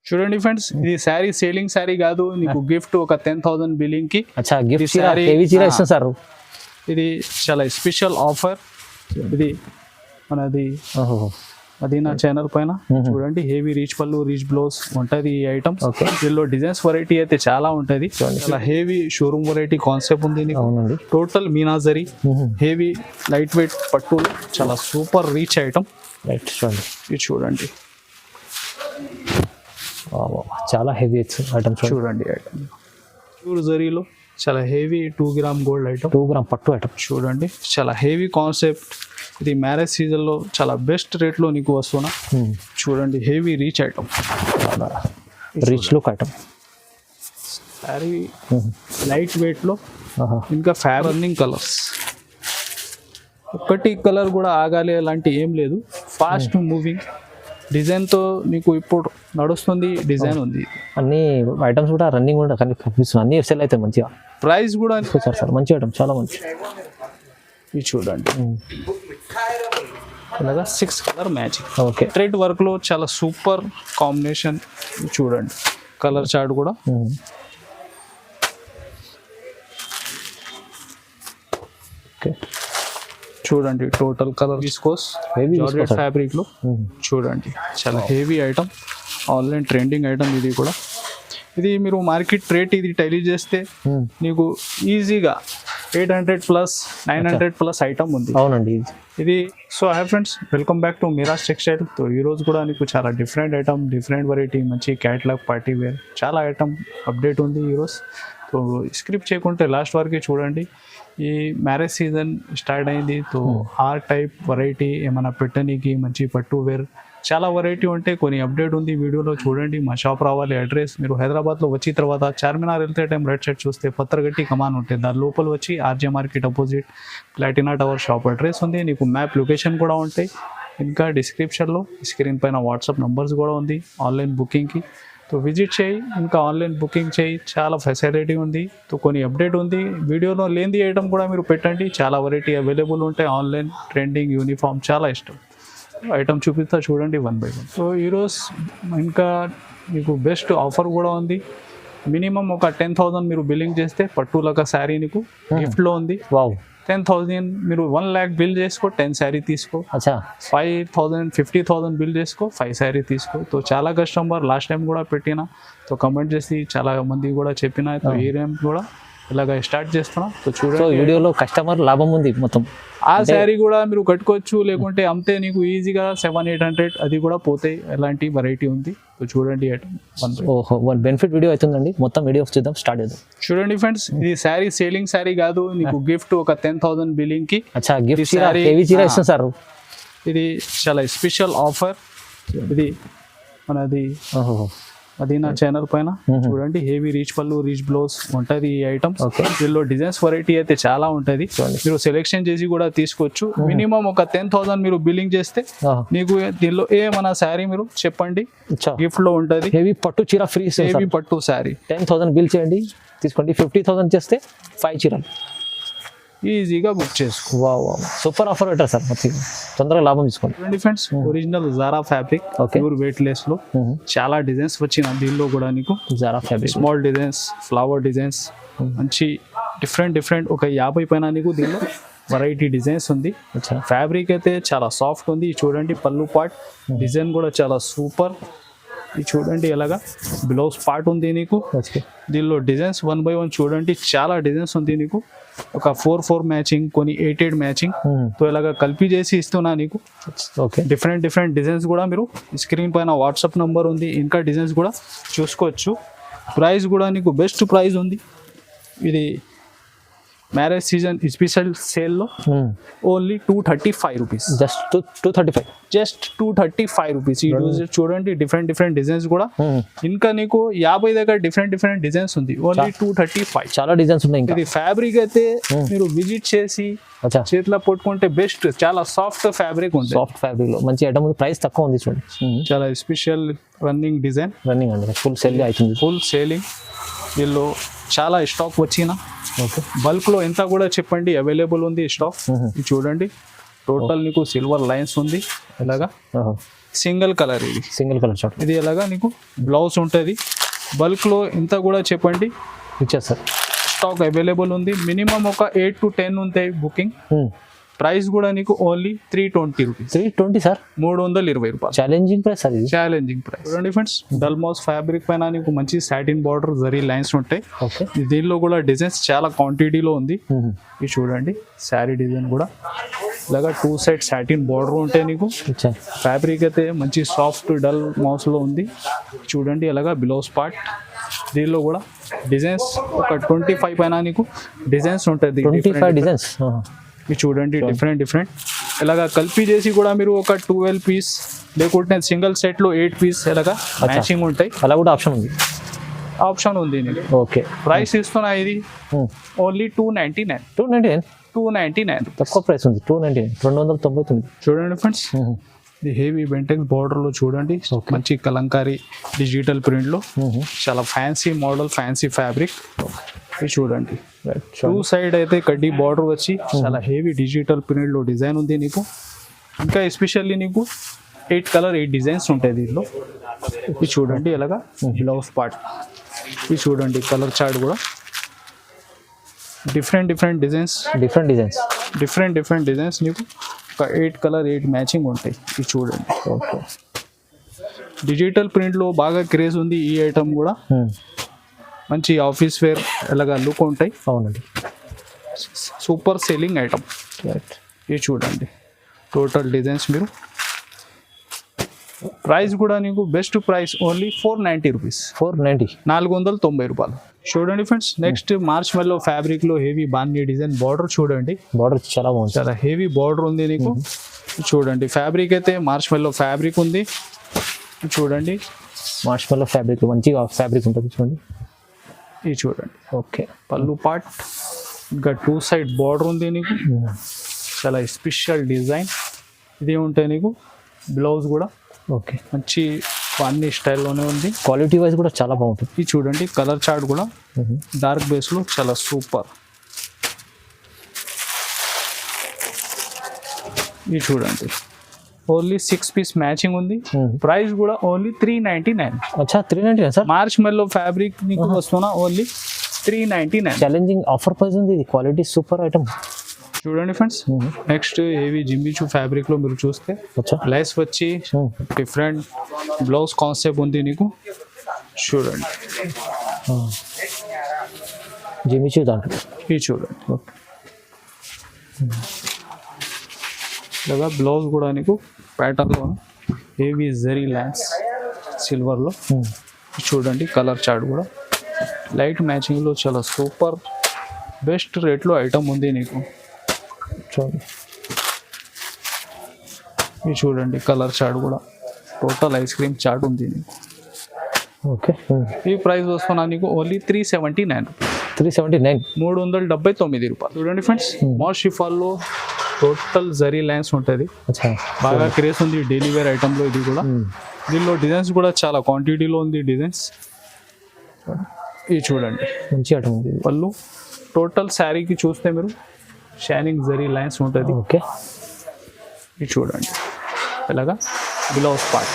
చూడండి ఫ్రెండ్స్, ఇది శారీ సేలింగ్ శారీ కాదు, నీకు గిఫ్ట్ ఒక 10,000 బిల్లింగ్ కి. గిఫ్ట్ హెవీ చీర ఇస్తాం సార్. ఇది చాలా స్పెషల్ ఆఫర్. ఇది మనది మదీనా ఛానల్ పైన చూడండి, హెవీ రీచ్ పళ్ళు రీచ్ బ్లౌజ్ ఉంటది ఈ ఐటమ్. దీనిలో డిజైన్స్ వెరైటీ అయితే చాలా ఉంటది. చాలా హెవీ షోరూమ్ వెరైటీ కాన్సెప్ట్ ఉంది. టోటల్ మీనాజరీ హెవీ లైట్ వెయిట్ పట్టు, చాలా సూపర్ రీచ్ ఐటమ్. రైట్ చూడండి, ఇది చూడండి, చాలా హెవీ ఐటమ్ చూడండి. ఐటమ్ ప్యూర్ జరీలో చాలా heavy 2 gram gold item, 2 gram పట్టు ఐటమ్ చూడండి. చాలా హెవీ కాన్సెప్ట్. ఇది మ్యారేజ్ సీజన్ లో చాలా బెస్ట్ రేట్ లో నీకు వస్తున్నా. చూడండి, heavy reach item, rich look item. Sari light weight లో, ఇంకా రన్నింగ్ కలర్స్. ఒక్కటి కలర్ కూడా ఆగాలి అలాంటి ఏం లేదు. ఫాస్ట్ మూవింగ్ డిజైన్ తో నీకు ఇప్పుడు నడుస్తుంది డిజైన్ ఉంది. అన్ని ఐటమ్స్ కూడా రన్నింగ్ కూడా కనిపిస్తుంది, అన్ని సెల్ అయితే మంచిగా. ప్రైస్ కూడా సార్ మంచి ఐటమ్, చాలా మంచి. ఇది చూడండి, ఇలాగా 6 colour matching. Okay, thread work లో చాలా సూపర్ కాంబినేషన్. చూడండి, కలర్ చార్ట్ కూడా. ఓకే, చూడండి, total colour viscose georgette fabric లో. చూడండి, చాలా heavy item, online trending item ఇది కూడా. ఇది మీరు మార్కెట్ రేట్ ఇది టైలీ చేస్తే నీకు ఈజీగా 800 ప్లస్ 900 ప్లస్ ఐటమ్ ఉంది. అవునండి ఇది. So hi friends, welcome back to Miraj textile. So ఈ రోజు కూడా నీకు చాలా డిఫరెంట్ ఐటమ్, డిఫరెంట్ వెరైటీ, మంచి క్యాటలాగ్, పార్టీ వేర్, చాలా ఐటమ్ అప్డేట్ ఉంది ఈరోజు. సో స్క్రిప్ట్ చేయకుంటే లాస్ట్ వరకు చూడండి. ఈ మ్యారేజ్ సీజన్ స్టార్ట్ అయింది. సో ఆ టైప్ వెరైటీ ఏమైనా పెట్టనీకి మంచి పట్టు వేర్ చాలా వెరైటీ ఉంటే కొన్ని అప్డేట్ ఉంది వీడియోలో చూడండి. మా షాప్ రావాలి, అడ్రస్ మీరు హైదరాబాద్లో వచ్చిన తర్వాత చార్మినార్ వెళ్తే టైం రైట్ సైడ్ చూస్తే పత్రగట్టి కమాన్ ఉంటుంది, దాని లోపల వచ్చి RJ market opposite Platina tower shop address ఉంది. నీకు మ్యాప్ లొకేషన్ కూడా ఉంటాయి. ఇంకా డిస్క్రిప్షన్లో స్క్రీన్ పైన వాట్సాప్ నంబర్స్ కూడా ఉంది ఆన్లైన్ బుకింగ్కి. సో విజిట్ చేయి, ఇంకా ఆన్లైన్ బుకింగ్ చేయి, చాలా ఫెసిలిటీ ఉంది. సో కొన్ని అప్డేట్ ఉంది వీడియోలో లేని ఐటమ్ కూడా మీరు పెట్టండి, చాలా వెరైటీ అవైలబుల్ ఉంటాయి. ఆన్లైన్ ట్రెండింగ్ యూనిఫామ్ చాలా ఇష్టం. ఐటమ్ చూపిస్తా చూడండి 1 by 1. సో ఈరోజు ఇంకా మీకు బెస్ట్ ఆఫర్ కూడా ఉంది. మినిమం ఒక 10,000 మీరు బిల్లింగ్ చేస్తే పట్టులక శారీ నీకు గిఫ్ట్లో ఉంది. వావ్, 10,000 మీరు 1 lakh బిల్ చేసుకో, 10 శారీ తీసుకో. 5,000 50,000 బిల్ చేసుకో, 5 శారీ తీసుకో. సో చాలా కస్టమర్ లాస్ట్ టైం కూడా పెట్టిన, సో కమెంట్ చేసి చాలా మంది కూడా చెప్పిన. సో ఈ రేం కూడా ఇలాగ స్టార్ట్ చేస్తున్నా. సో చూడండి, వీడియోలో కస్టమర్ లాభం ఉంది మొత్తం. ఆ శారీ కూడా మీరు కట్టుకోవచ్చు, లేకుంటే అమ్మితే నీకు ఈజీగా 700-800 అది కూడా పోతాయి. ఎలాంటి వెరైటీ ఉంది. సో చూడండి, వన్ బెనిఫిట్ వీడియో అవుతుందండి. మొత్తం వీడియో చూద్దాం, స్టార్ట్ చేద్దాం. చూడండి ఫ్రెండ్స్, ఇది శారీ సేలింగ్ శారీ కాదు, నీకు గిఫ్ట్ ఒక 10,000 బిల్లింగ్ కి. గిఫ్ట్ హెవీ చీర ఇస్తాం సార్. ఇది చాలా స్పెషల్ ఆఫర్. ఇది మనది మదీనా ఛానల్ పైన చూడండి, హెవీ రీచ్ పళ్ళు రీచ్ బ్లౌజ్ ఉంటది ఈ ఐటమ్. దీనిలో డిజైన్స్ వెరైటీ అయితే చాలా ఉంటది, మీరు సెలెక్షన్ చేసి కూడా తీసుకోవచ్చు. మినిమం ఒక 10,000 మీరు బిల్లింగ్ చేస్తే నీకు దీనిలో ఏమన్నా శారీ మీరు చెప్పండి గిఫ్ట్ లో ఉంటది. హెవీ పట్టు చీర ఫ్రీ, హెవీ పట్టు శారీ. 10,000 బిల్ చేయండి, తీసుకోండి. 50,000 చేస్తే 5 చీరలు ఈజీగా బుక్ చేసుకో. సూపర్ ఆఫర్ పెట్టారు సార్, మొత్తం తొందరగా లాభం తీసుకోండి. చూడండి friends, original Zara fabric, pure weight less లో చాలా డిజైన్స్ వచ్చిన. దీనిలో కూడా నీకు Zara fabric, small designs, flower designs, మంచి డిఫరెంట్ ఒక 50 పైన నీకు దీనిలో వెరైటీ డిజైన్స్ ఉంది. ఫ్యాబ్రిక్ అయితే చాలా సాఫ్ట్ ఉంది. చూడండి, పళ్ళు పార్ట్ డిజైన్ కూడా చాలా సూపర్. ఇది చూడండి, ఎలాగా బ్లౌజ్ పార్ట్ ఉంది నీకు. దీనిలో డిజైన్స్ 1 by 1 చూడండి, చాలా డిజైన్స్ ఉంది నీకు. ఒక 4 మ్యాచింగ్, కొన్ని 8 మ్యాచింగ్. సో ఇలాగా కలిపి చేసి ఇస్తున్నా నీకు. ఓకే, డిఫరెంట్ డిజైన్స్ కూడా మీరు స్క్రీన్ పైన వాట్సాప్ నంబర్ ఉంది, ఇంకా డిజైన్స్ కూడా చూసుకోవచ్చు. ప్రైస్ కూడా నీకు బెస్ట్ ప్రైస్ ఉంది. ఇది మ్యారేజ్ సీజన్ స్పెషల్ సేల్లో only 235 rupees. Just 235, just 235 rupees. ఈ రోజు చూడండి, డిఫరెంట్ డిజైన్స్ కూడా. ఇంకా నీకు 50 దగ్గర డిఫరెంట్ డిజైన్స్ ఉంది. ఓన్లీ 235, చాలా డిజైన్స్ ఉన్నాయి. ఇది ఫ్యాబ్రిక్ అయితే మీరు విజిట్ చేసి చేతిలో పట్టుకుంటే బెస్ట్. చాలా సాఫ్ట్ ఫ్యాబ్రిక్ ఉంది, సాఫ్ట్ ఫ్యాబ్రిక్ లో మంచి ఐటమ్. ప్రైస్ తక్కువ ఉంది చూడండి. చాలా స్పెషల్ రన్నింగ్ డిజైన్, రన్నింగ్ అండి, ఫుల్ సేల్ అవుతుంది. Full selling. వీళ్ళు చాలా స్టాక్ వచ్చిన. ఓకే, బల్క్ లో ఎంత కూడా చెప్పండి, అవైలబుల్ ఉంది స్టాక్. ఇది చూడండి, టోటల్ నీకు సిల్వర్ లైన్స్ ఉంది ఇలాగా సింగిల్ కలర్ ఇది సింగిల్ కలర్ చార్ట్ ఇది ఎలాగా నీకు బ్లౌజ్ ఉంటుంది బల్క్లో ఇంత కూడా చెప్పండి ఇచ్చేస్తారు. స్టాక్ అవైలబుల్ ఉంది మినిమం ఒక 8 to 10 ఉంటాయి బుకింగ్ ప్రైస్ కూడా నీకు ఓన్లీ 320 రూపీస్ 320 సార్ 320 రూపాయలు ఛాలెంజింగ్ ప్రైస్ సార్ ఇది. ఛాలెంజింగ్ ప్రైస్ చూడండి ఫ్రెండ్స్ డల్మాస్ ఫ్యాబ్రిక్ పైన నీకు మంచి సాటిన్ బార్డర్ జరీ లైన్స్ ఉంటాయి ఓకే దీనిలో కూడా డిజైన్స్ చాలా క్వాంటిటీలో ఉంది ఇది చూడండి శారీ డిజైన్ కూడా ఇలాగా 2 సైడ్ సాటిన్ బార్డర్ ఉంటాయి నీకు ఇచ్చారు. ఫ్యాబ్రిక్ అయితే మంచి సాఫ్ట్ డల్ మౌస్లో ఉంది చూడండి అలాగా బ్లౌజ్ పార్ట్ దీనిలో కూడా డిజైన్స్ ఒక 25 పైన నీకు డిజైన్స్ ఉంటుంది 25 డిజైన్స్ ఇది చూడండి డిఫరెంట్ ఇలాగా కలిపి చేసి కూడా మీరు ఒక 12 పీస్ లేకుంటే సింగిల్ సెట్లో 8 పీస్ ఇలాగా మ్యాచింగ్ ఉంటాయి అలా కూడా ఆప్షన్ ఉంది. ఆప్షన్ ఉంది నీకు ఓకే ప్రైస్ ఇస్తున్నా ఇది ఓన్లీ 299 299 తక్కువ ప్రైస్ ఉంది 299 299 చూడండి ఫ్రెండ్స్ ఇది హెవీ బెంటెక్స్ బార్డర్లో చూడండి మంచి కలంకారీ డిజిటల్ ప్రింట్లో చాలా ఫ్యాన్సీ మోడల్ ఫ్యాన్సీ ఫ్యాబ్రిక్ ఇది చూడండి 2 సైడ్ అయితే కడ్డీ బార్డర్ వచ్చి చాలా హెవీ డిజిటల్ ప్రింట్లో డిజైన్ ఉంది నీకు ఇంకా ఎస్పెషల్లీ నీకు 8 కలర్ 8 డిజైన్స్ ఉంటాయి దీనిలో ఇది చూడండి ఎలాగా బ్లౌజ్ పార్ట్ ఇది చూడండి కలర్ చార్ట్ కూడా డిఫరెంట్ డిజైన్స్ డిఫరెంట్ డిజైన్స్ నీకు ఒక 8 కలర్ 8 మ్యాచింగ్ ఉంటాయి ఇది చూడండి ఓకే డిజిటల్ ప్రింట్లో బాగా క్రేజ్ ఉంది ఈ ఐటమ్ కూడా మంచి ఆఫీస్ వేర్ ఎలాగా లుక్ ఉంటాయి అవునండి సూపర్ సెల్లింగ్ ఐటమ్ ఇది చూడండి టోటల్ డిజైన్స్ మీరు ప్రైస్ కూడా నీకు బెస్ట్ ప్రైస్ ఓన్లీ 490 రూపీస్ 490 రూపాయలు చూడండి ఫ్రెండ్స్ నెక్స్ట్ మార్చ్ మెల్లో ఫ్యాబ్రిక్లో హెవీ బాందీ డిజైన్ బార్డర్ చూడండి బార్డర్ చాలా బాగుంది చాలా హెవీ బార్డర్ ఉంది నీకు చూడండి ఫ్యాబ్రిక్ అయితే మార్చ్ మెల్లో ఫ్యాబ్రిక్ ఉంది చూడండి మార్చ్ మెల్లో ఫ్యాబ్రిక్ మంచిగా ఫ్యాబ్రిక్ ఉంటుంది చూడండి ఇది చూడండి ఓకే పళ్ళు పార్ట్ ఇంకా 2 సైడ్ బార్డర్ ఉంది నీకు చాలా స్పెషల్ డిజైన్ ఇది ఉంటాయి నీకు బ్లౌజ్ కూడా ఓకే మంచి అన్ని స్టైల్లోనే ఉంది క్వాలిటీ వైజ్ కూడా చాలా బాగుంటుంది. ఇది చూడండి కలర్ చార్ట్ కూడా డార్క్ బేస్లో చాలా సూపర్ ఇది చూడండి ఓన్లీ 6 పీస్ మ్యాచింగ్ ఉంది ప్రైస్ కూడా ఓన్లీ 399 అచ్చా 399 సార్ మార్చ్ మెల్లో ఫ్యాబ్రిక్ నీకు వస్తున్నా ఓన్లీ 399 ఛాలెంజింగ్ ఆఫర్ ప్రైస్ ఉంది ఇది క్వాలిటీ సూపర్ ఐటమ్ చూడండి ఫ్రెండ్స్ నెక్స్ట్ హెవీ జిమ్మిచూ ఫ్యాబ్రిక్లో మీరు చూస్తే లైస్ వచ్చి డిఫరెంట్ బ్లౌజ్ కాన్సెప్ట్ ఉంది నీకు చూడండి జిమ్మిచూ దాంట్లో ఇది చూడండి లేదా బ్లౌజ్ కూడా నీకు ప్యాటర్న్లో హెవీ జరీ లైన్స్ సిల్వర్లో చూడండి కలర్ చార్ట్ కూడా లైట్ మ్యాచింగ్లో చాలా సూపర్ బెస్ట్ రేట్లో ఐటమ్ ఉంది నీకు చూడండి ఇది చూడండి కలర్ చార్ట్ కూడా టోటల్ ఐస్ క్రీమ్ చార్ట్ ఉంది నీకు ఓకే ఈ ప్రైస్ వస్తున్నా నీకు ఓన్లీ 379 379 రూపాయలు చూడండి ఫ్రెండ్స్ మాస్ షిఫాల్లో టోటల్ జరీ లైన్స్ ఉంటుంది బాగా క్రేజ్ ఉంది డైలీ వేర్ ఐటమ్లో ఇది కూడా దీనిలో డిజైన్స్ కూడా చాలా క్వాంటిటీలో ఉంది డిజైన్స్ ఇది చూడండి మంచి ఐటమ్ ఉంది పళ్ళు టోటల్ శారీకి చూస్తే మీరు షైనింగ్ జరీ లైన్స్ ఉంటుంది ఓకే ఇది చూడండి ఇలాగా బ్లౌజ్ పార్ట్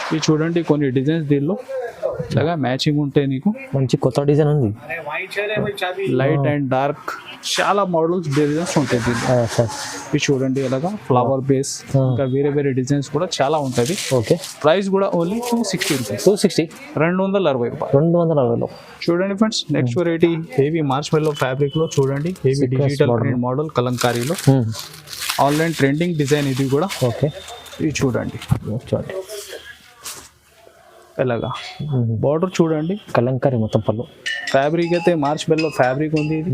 ఇది చూడండి కొన్ని డిజైన్స్ దీనిలో ఇలాగా మ్యాచింగ్ ఉంటాయి నీకు మంచి కొత్త డిజైన్ ఉంది లైట్ అండ్ డార్క్ చాలా మోడల్స్ డిజైన్స్ ఉంటాయి దీనిలో ఇది చూడండి ఇలాగా ఫ్లవర్ బేస్ ఇంకా వేరే డిజైన్స్ కూడా చాలా ఉంటుంది ఓకే ప్రైస్ కూడా ఓన్లీ 260 రూపీస్ 260 260 చూడండి friends next variety heavy marshmallow fabric లో చూడండి హెవీ డిజిటల్ ప్రింట్ మోడల్ కలంకారీలో ఆన్లైన్ ట్రెండింగ్ డిజైన్ ఇది కూడా ఓకే ఇది చూడండి ఎలాగా బార్డర్ చూడండి కలంకారీ మొత్తం పళ్ళు ఫ్యాబ్రిక్ అయితే మార్చ్ మెల్లో ఫ్యాబ్రిక్ ఉంది ఇది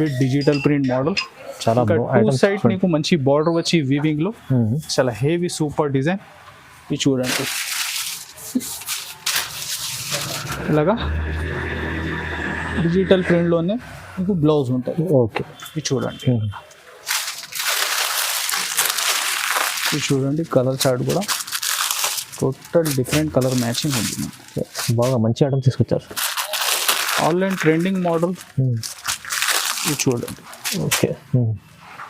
విత్ డిజిటల్ ప్రింట్ మోడల్ చాలా టూ సైడ్ నీకు మంచి బార్డర్ వచ్చి వీవింగ్ లో చాలా హెవీ సూపర్ డిజైన్ ఇది చూడండి ఇలాగా డిజిటల్ ప్రింట్ లోనే మీకు బ్లౌజ్ ఉంటుంది ఓకే ఇది చూడండి ఇది చూడండి కలర్ చార్ట్ కూడా టోటల్ డిఫరెంట్ కలర్ మ్యాచింగ్ ఉంది బాగా మంచి ఐటమ్ తీసుకొచ్చారు ఆన్లైన్ ట్రెండింగ్ మోడల్ ఇది చూడండి ఓకే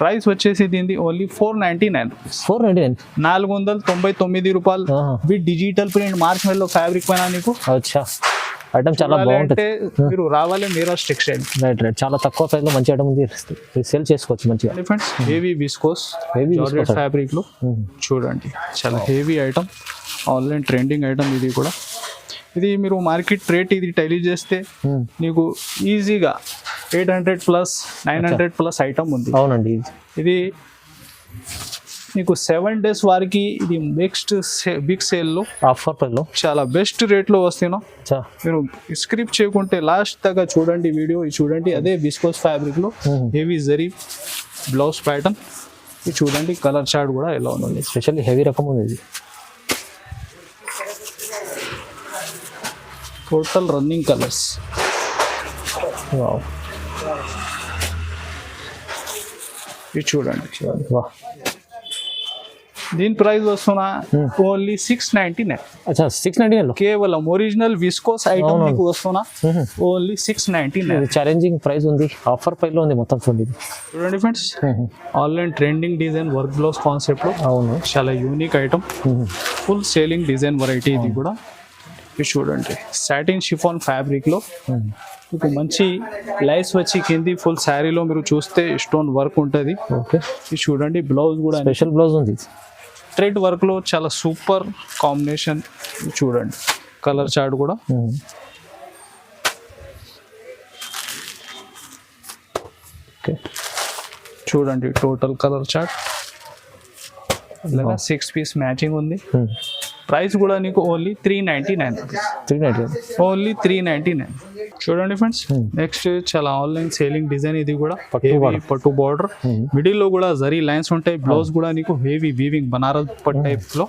ప్రైస్ వచ్చేసి దీనిది ఓన్లీ 499 499. 499 రూపాయలు ఆహా. విత్ డిజిటల్ ప్రింట్ మార్చ్ మెల్లో ఫ్యాబ్రిక్ పైన నీకు అచ్చా ఐటమ్ చాలా బాగుంటుంది. అంటే మీరు రావాలి మీరాజ్ టెక్స్టైల్. రైట్ చాలా తక్కువ ప్రైస్ లో మంచి ఐటమ్ ఉంది, సేల్ చేసుకోవచ్చు మంచిగా. Friends heavy viscose Heavy georgette viscose. Fabric లో చూడండి చాలా heavy item, online trending item ఇది కూడా. ఇది మీరు మార్కెట్ రేట్ ఇది టైలీ చేస్తే నీకు ఈజీగా 800 ప్లస్ 900 ప్లస్ ఐటమ్ ఉంది. అవునండి. ఇది నీకు 7 days వారికి ఇది నెక్స్ట్ బిగ్ సేల్లో ఆఫర్ ప్రైస్ లో చాలా బెస్ట్ రేట్లో వస్తున్నాం. అచ్చా మీరు స్క్రిప్ట్ చేయకుంటే లాస్ట్ దాకా చూడండి వీడియో. ఇది చూడండి అదే విస్కోస్ ఫ్యాబ్రిక్ లో హెవీ జరీ బ్లౌజ్ ప్యాటర్న్. ఇది చూడండి కలర్ చార్ట్ కూడా ఎలా ఉంది. స్పెషల్లీ హెవీ రకం ఉంది ఇది. Total running colours. వావ్ ఇది చూడండి. వాహ్ దీని ప్రైస్ వస్తున్నా ఓన్లీ 699. అచ్చా 699 లో కేవలం ఒరిజినల్ విస్కోస్ ఐటమ్ అవును. మీకు వస్తున్నా ఓన్లీ 699. ఇది ఛాలెంజింగ్ ప్రైస్ ఉంది, ఆఫర్ ప్రైస్ లో ఉంది మొత్తం చూడండి ఇది. చూడండి friends online trending design work blouse concept లో అవును. చాలా unique item, full selling design variety ఇది కూడా. ఇది చూడండి సాటిన్ షిఫాన్ ఫ్యాబ్రిక్ లో మీకు మంచి లైస్ వచ్చి కింది ఫుల్ శారీలో మీరు చూస్తే స్టోన్ వర్క్ ఉంటుంది. ఓకే ఇది చూడండి బ్లౌజ్ కూడా స్పెషల్ బ్లౌజ్ ఉంది. థ్రెడ్ వర్క్ లో చాలా సూపర్ కాంబినేషన్. చూడండి కలర్ చార్ట్ కూడా. ఓకే చూడండి టోటల్ కలర్ చార్ట్. ఇలాగా 6 పీస్ మ్యాచింగ్ ఉంది. ప్రైస్ కూడా నీకు ఓన్లీ 399 రూపీస్. 399 ఓన్లీ 399. చూడండి ఫ్రెండ్స్ నెక్స్ట్ చాలా ఆన్లైన్ సేలింగ్ డిజైన్ ఇది కూడా. పట్టు బార్డర్ మిడిల్ లో కూడా జరీ లైన్స్ ఉంటాయి. బ్లౌజ్ కూడా నీకు హెవీ వీవింగ్ బనారస్ పట్టు టైప్ లో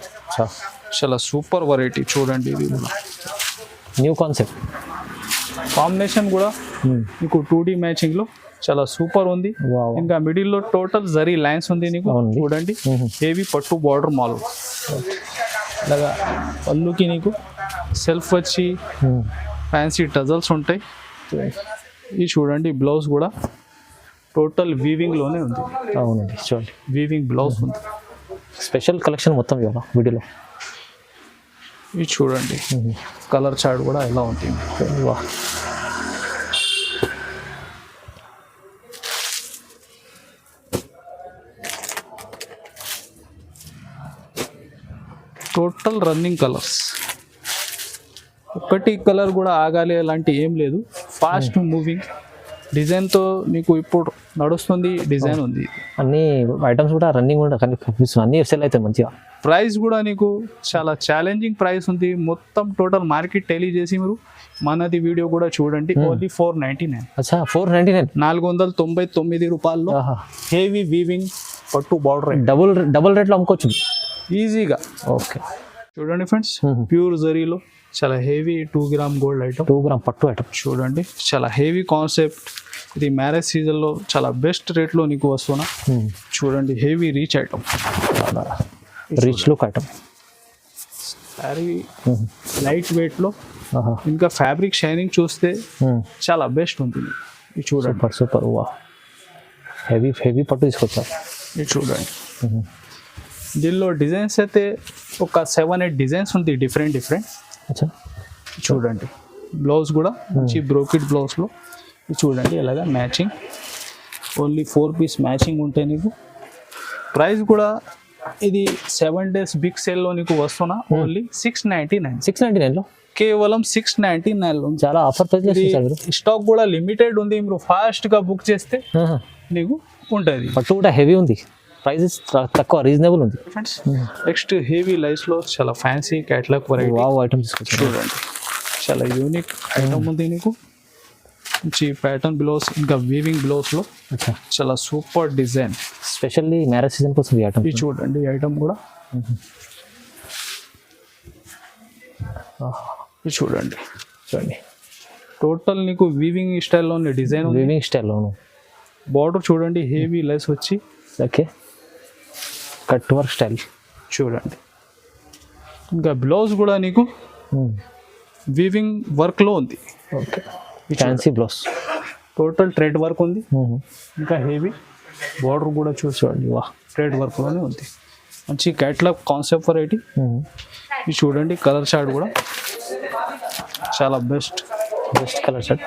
చాలా సూపర్ వెరైటీ. చూడండి ఇది కూడా న్యూ కాన్సెప్ట్. కాంబినేషన్ కూడా నీకు 2D మ్యాచింగ్ లో చాలా సూపర్ ఉంది. వావ్. ఇంకా మిడిల్ లో టోటల్ జరీ లైన్స్ ఉంది నీకు. అవునండి. చూడండి హెవీ పట్టు బార్డర్ మాల్. అలాగా పళ్ళుకి నీకు సెల్ఫ్ వచ్చి ఫ్యాన్సీ టజల్స్ ఉంటాయి. ఇది చూడండి బ్లౌజ్ కూడా టోటల్ వీవింగ్ లోనే ఉంది. అవునండి చూడండి వీవింగ్ బ్లౌజ్ ఉంది. స్పెషల్ కలెక్షన్ మొత్తం ఇవాళ వీడియోలో. ఇది చూడండి కలర్ చార్ట్ కూడా ఎలా ఉంటుంది. వాహ్ టోటల్ రన్నింగ్ కలర్స్. ఒకటి కలర్ కూడా ఆగాలి అలాంటి ఏం లేదు. ఫాస్ట్ మూవింగ్ డిజైన్తో మీకు ఇప్పుడు నడుస్తుంది డిజైన్ ఉంది. అన్ని ఐటమ్స్ కూడా రన్నింగ్ కూడా కనిపిస్తుంది, అన్ని సెల్ అవుతాయి మంచిగా. ప్రైస్ కూడా నీకు చాలా ఛాలెంజింగ్ ప్రైస్ ఉంది. మొత్తం టోటల్ మార్కెట్ టెలీ చేసి మీరు మనది వీడియో కూడా చూడండి. ఓన్లీ 499. అచ్చా 499 499 రూపాయల్లో హెవీ వీవింగ్ పట్టు బార్డర్ డబుల్ రేట్లో అమ్ముకోవచ్చు ఈజీగా. ఓకే చూడండి ఫ్రెండ్స్ ప్యూర్ జరీలో చాలా heavy 2 gram gold item. 2 gram పట్టు ఐటమ్ చూడండి చాలా హెవీ కాన్సెప్ట్. ఇది మ్యారేజ్ సీజన్లో చాలా బెస్ట్ రేట్లో నీకు వస్తున్నా. చూడండి heavy reach item, rich look item. Sari light వెయిట్లో ఇంకా ఫ్యాబ్రిక్ షైనింగ్ చూస్తే చాలా బెస్ట్ ఉంటుంది. ఇది చూడండి సూపర్ సూపర్. వా హెవీ పట్టు తీసుకొచ్చారు. ఇది చూడండి దీనిలో డిజైన్స్ అయితే ఒక 7-8 డిజైన్స్ ఉంది డిఫరెంట్. అచ్చా చూడండి బ్లౌజ్ కూడా మంచి బ్రోకెట్ బ్లౌజ్లో. ఇది చూడండి ఎలాగా మ్యాచింగ్. ఓన్లీ 4 పీస్ మ్యాచింగ్ ఉంటాయి నీకు. ప్రైస్ కూడా ఇది 7 days బిగ్ సేల్లో నీకు వస్తున్నా ఓన్లీ 699. 699లో కేవలం 699లో చాలా ఆఫర్ ప్రైస్. స్టాక్ కూడా లిమిటెడ్ ఉంది. మీరు ఫాస్ట్గా బుక్ చేస్తే నీకు ఉంటుంది. పట్టు కూడా హెవీ ఉంది, ప్రైసెస్ తక్కువ రీజనబుల్ ఉంది. ఫ్రెండ్స్ నెక్స్ట్ హెవీ లైస్లో చాలా fancy catalogue variety. Wow item తీసుకొచ్చారు. చూడండి చాలా యూనిక్ ఐటమ్ ఉంది నీకు. మంచి ప్యాటర్న్ బ్లౌజ్ ఇంకా వీవింగ్ బ్లౌజ్లో చాలా super design. Specially marriage season కోసం ఈ ఐటమ్. ఇది చూడండి ఐటమ్ కూడా. ఇది చూడండి టోటల్ నీకు వీవింగ్ స్టైల్లోనే డిజైన్. వీవింగ్ స్టైల్లోను బార్డర్ చూడండి హెవీ లైస్ వచ్చి. ఓకే కట్ వర్క్ స్టైల్ చూడండి. ఇంకా బ్లౌజ్ కూడా నీకు వీవింగ్ వర్క్లో ఉంది. Okay fancy blouse total thread work ఉంది. ఇంకా హెవీ బార్డర్ కూడా చూసుకోండి వా థ్రెడ్ వర్క్లోనే ఉంది. మంచి క్యాట్లాగ్ కాన్సెప్ట్ వెరైటీ. ఇది చూడండి కలర్ షార్ట్ కూడా చాలా బెస్ట్ కలర్ షర్ట్.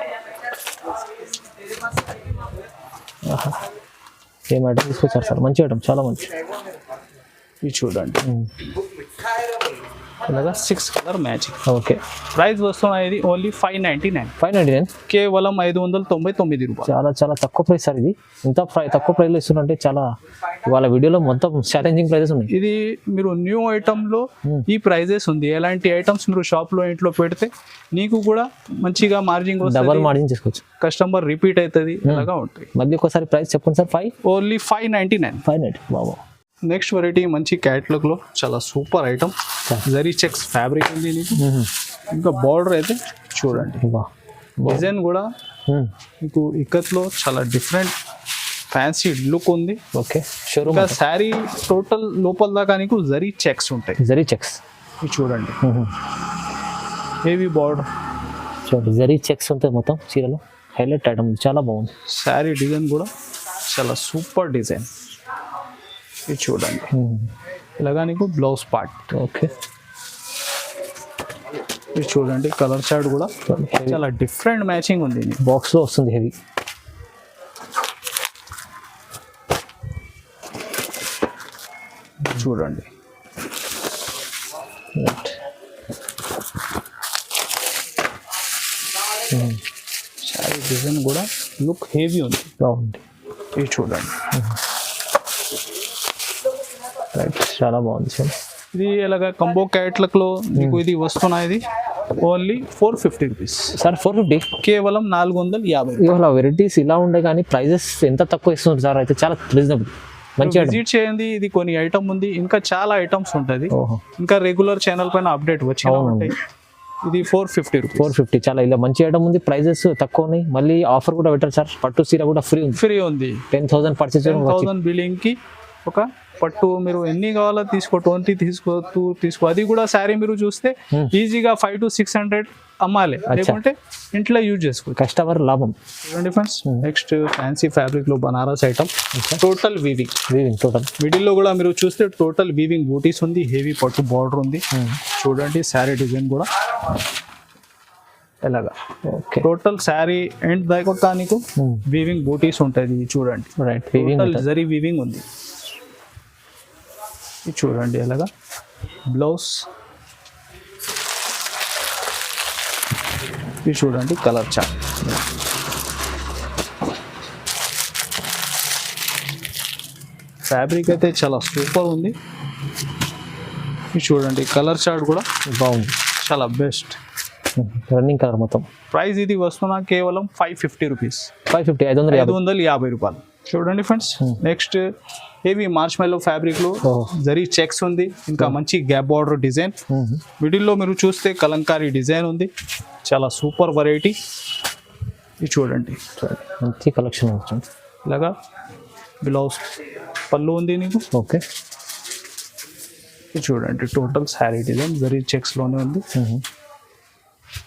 ఏం ఐటమ్ తీసుకొచ్చారు సార్? మంచి ఐటమ్, చాలా మంచి. ఇది చూడండి ఇలాగా 6 కలర్ మ్యాచింగ్. ఓకే. ప్రైస్ వస్తున్నాయి ఓన్లీ 599, 599, కేవలం 599 రూపాయలు. చాలా చాలా తక్కువ ప్రైస్ సార్ ఇది. ఇంత తక్కువ ప్రైస్లో ఇస్తుందంటే చాలా, వాళ్ళ వీడియోలో మొత్తం ఛాలెంజింగ్ ప్రైజెస్ ఉన్నాయి. ఇది మీరు న్యూ ఐటమ్లో ఈ ప్రైజెస్ ఉంది. ఎలాంటి ఐటమ్స్ మీరు షాప్లో ఇంట్లో పెడితే నీకు కూడా మంచిగా మార్జిన్ డబల్ మార్జిన్ చేసుకోవచ్చు, కస్టమర్ రిపీట్ అవుతుంది, అలాగా ఉంటాయి. మళ్ళీ ఒకసారి ప్రైస్ చెప్పండి సార్. ఓన్లీ 599. 590 బాబా. నెక్స్ట్ వెరైటీ మంచి క్యాట్లాగ్లో చాలా super item, zari checks fabric ఉంది నీకు. ఇంకా బార్డర్ అయితే చూడండి, డిజైన్ కూడా మీకు ఇక్కత్లో చాలా డిఫరెంట్ ఫ్యాన్సీ లుక్ ఉంది. ఓకే. షోరూమ్ ఇంకా శారీ టోటల్ లోపల దాకా నీకు జరీ చెక్స్ ఉంటాయి. జరీ చెక్స్ ఇది చూడండి, హెవీ బార్డర్ చూడండి, జరీ చెక్స్ ఉంటాయి మొత్తం చీరలో. హైలైట్ ఐటమ్, చాలా బాగుంది. శారీ డిజైన్ కూడా చాలా సూపర్ డిజైన్. ఇది చూడండి ఇలాగా నీకు బ్లౌజ్ పార్ట్. ఓకే. ఇది చూడండి కలర్ షార్ట్ కూడా చాలా డిఫరెంట్ మ్యాచింగ్ ఉంది. బాక్స్లో వస్తుంది హెవీ. చూడండి శారీ డిజైన్ కూడా లుక్ హెవీ ఉంది, బాగుంది. ఇది చూడండి రైట్, చాలా బాగుంది సార్. ఇది ఇలాగ కంబో క్యాట్లాగ్లో నీకు ఇది వస్తున్నాయి ఓన్లీ 450 రూపీస్ సార్. 450, కేవలం 450. ఇవాళ వెరైటీస్ ఇలా ఉండే కానీ ప్రైజెస్ ఎంత తక్కువ ఇస్తున్నారు సార్. అయితే చాలా రీజనబుల్, మంచి విజిట్ చేయండి. ఇది కొన్ని ఐటమ్ ఉంది, ఇంకా చాలా ఐటమ్స్ ఉంటుంది. ఇంకా రెగ్యులర్ ఛానల్ పైన అప్డేట్ వచ్చి ఉంటాయి. ఇది 450 రూపీస్. 450 చాలా ఇలా మంచి ఐటమ్ ఉంది, ప్రైజెస్ తక్కువ ఉన్నాయి. మళ్ళీ ఆఫర్ కూడా పెట్టారు సార్, పట్టు చీర కూడా ఫ్రీ ఉంది. 10,000 పర్చేస్, 10,000 బిల్లింగ్ కి ఒక పట్టు మీరు ఎన్ని కావాలో తీసుకో, 20 తీసుకో. అది కూడా శారీ మీరు చూస్తే ఈజీగా 500 to 600 అమ్మాలి, లేకుంటే ఇంట్లో యూజ్ చేసుకోవచ్చు. కస్టమర్ లాభం. ఫ్రెండ్స్ నెక్స్ట్ ఫ్యాన్సీ ఫ్యాబ్రిక్ లో Banaras item, total weaving. Total middle లో కూడా మీరు చూస్తే టోటల్ వీవింగ్ బూటీస్ ఉంది, హెవీ పట్టు బార్డర్ ఉంది. చూడండి శారీ డిజైన్ కూడా ఎలాగా. టోటల్ శారీ ఎండ్ దాకా నీకు వీవింగ్ బూటీస్ ఉంటుంది. చూడండి టోటల్ జరీ వీవింగ్ ఉంది. ఇది చూడండి ఎలాగా బ్లౌజ్. ఇది చూడండి కలర్ చార్ట్. ఫ్యాబ్రిక్ అయితే చాలా సూపర్ ఉంది. ఇది చూడండి కలర్ చార్ట్ కూడా బాగుంది, చాలా బెస్ట్. రన్నింగ్ కలర్ మొత్తం. ప్రైస్ ఇది వస్తున్నా కేవలం 550 రూపీస్. 550 రూపాయలు. చూడండి friends next heavy marshmallow fabric లో జరీ చెక్స్ ఉంది. ఇంకా మంచి గ్యాప్ బార్డర్ డిజైన్. మిడిల్ లో మీరు చూస్తే కలంకారీ డిజైన్ ఉంది, చాలా సూపర్ వెరైటీ. ఇది చూడండి మంచి కలెక్షన్ వచ్చింది. ఇలాగా బ్లౌజ్ పళ్ళు ఉంది నీకు. ఓకే. ఇది చూడండి total sari design zari checks లోనే ఉంది.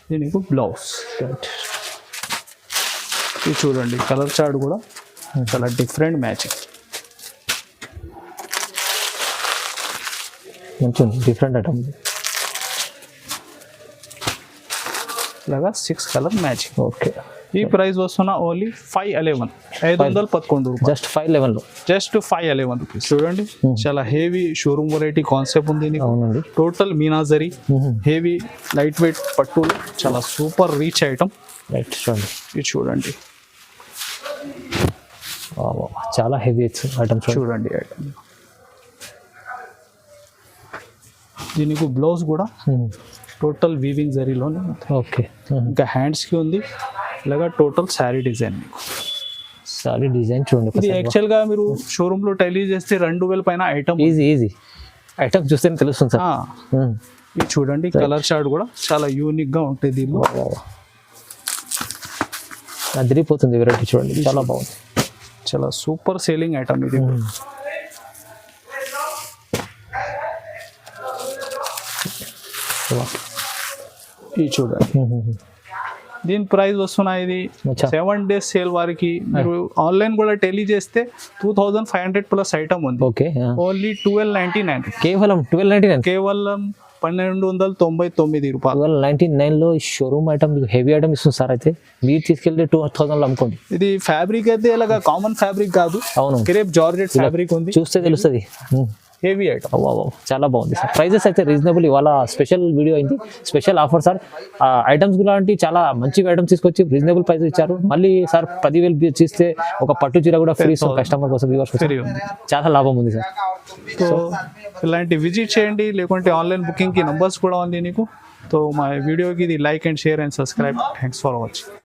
ఇది నీకు బ్లౌజ్. ఇది చూడండి కలర్ చార్ట్ కూడా చాలా డిఫరెంట్ మ్యాచింగ్. మంచి డిఫరెంట్ ఐటమ్. ఇలాగా 6 కలర్ మ్యాచింగ్. ఓకే. ఈ ప్రైస్ వస్తున్నా ఓన్లీ 511, 511 రూపాయలు. Just 511, just 511 rupees. చూడండి చాలా హెవీ షోరూమ్ వెరైటీ కాన్సెప్ట్ ఉంది. అవునండి. టోటల్ మీనాజరీ హెవీ లైట్ వెయిట్ పట్టులు, చాలా సూపర్ రీచ్ ఐటమ్. రైట్ చూడండి. ఇది చూడండి చాలా హెవీ ఐటమ్. చూడండి ఐటమ్. దీనికి బ్లౌజ్ కూడా టోటల్ వీవింగ్ జరీలోనే. ఓకే. ఇంకా హ్యాండ్స్ కి ఉంది. ఇలాగా total sari design. Sari design చూడండి. ఇది యాక్చువల్ గా మీరు షోరూమ్ లో టైలీ చేస్తే 2000 పైన ఐటమ్. ఈజీ ఐటమ్ చూస్తే తెలుస్తుంది సార్. ఇది చూడండి కలర్ చార్ట్ కూడా చాలా యూనిక్ గా ఉంటుంది. దీనిలో అదిరిపోతుంది వెరైటీ. చూడండి చాలా బాగుంది, చాలా సూపర్ సేలింగ్ ఐటమ్ ఇది. ఇది చూడండి దీని ప్రైస్ వస్తున్నాయి ఇది అచ్చా. 7 days సేల్ వారికి. మీరు ఆన్లైన్ కూడా టెలీ చేస్తే 2500 ప్లస్ ఐటమ్ ఉంది. ఓకే ఓన్లీ 1299, కేవలం 1299. కేవలం 1299 రూపాయలు. 1299 లో షోరూమ్ ఐటమ్ హెవీ ఐటమ్ ఇస్తుంది సార్. అయితే మీరు తీసుకెళ్తే 2000 అమ్ముకోండి. ఇది ఫ్యాబ్రిక్ అయితే ఇలాగా కామన్ ఫ్యాబ్రిక్ కాదు, అవును, క్రేప్ జార్జెట్ ఫ్యాబ్రిక్ ఉంది, చూస్తే తెలుస్తుంది. Heavy item. చాలా బాగుంది సార్. ప్రైజెస్ అయితే రీజనబుల్. ఇవాళ స్పెషల్ వీడియో అయింది, స్పెషల్ ఆఫర్ సార్. ఐటమ్స్ లాంటి చాలా మంచిగా ఐటమ్స్ తీసుకొచ్చి రీజనబుల్ ప్రైస్ ఇచ్చారు. మళ్ళీ సార్ 10,000 చేస్తే ఒక పట్టు చీర కూడా ఫ్రీ ఇస్తాం కస్టమర్ కోసం, వ్యూవర్స్ కోసం. ఫ్రీ ఉంది. చాలా లాభం ఉంది సార్. సో ఇలాంటి విజిట్ చేయండి, లేకుంటే ఆన్లైన్ బుకింగ్కి నంబర్స్ కూడా ఉంది నీకు. సో మా వీడియోకి ఇది like and share and subscribe. Thanks for watching.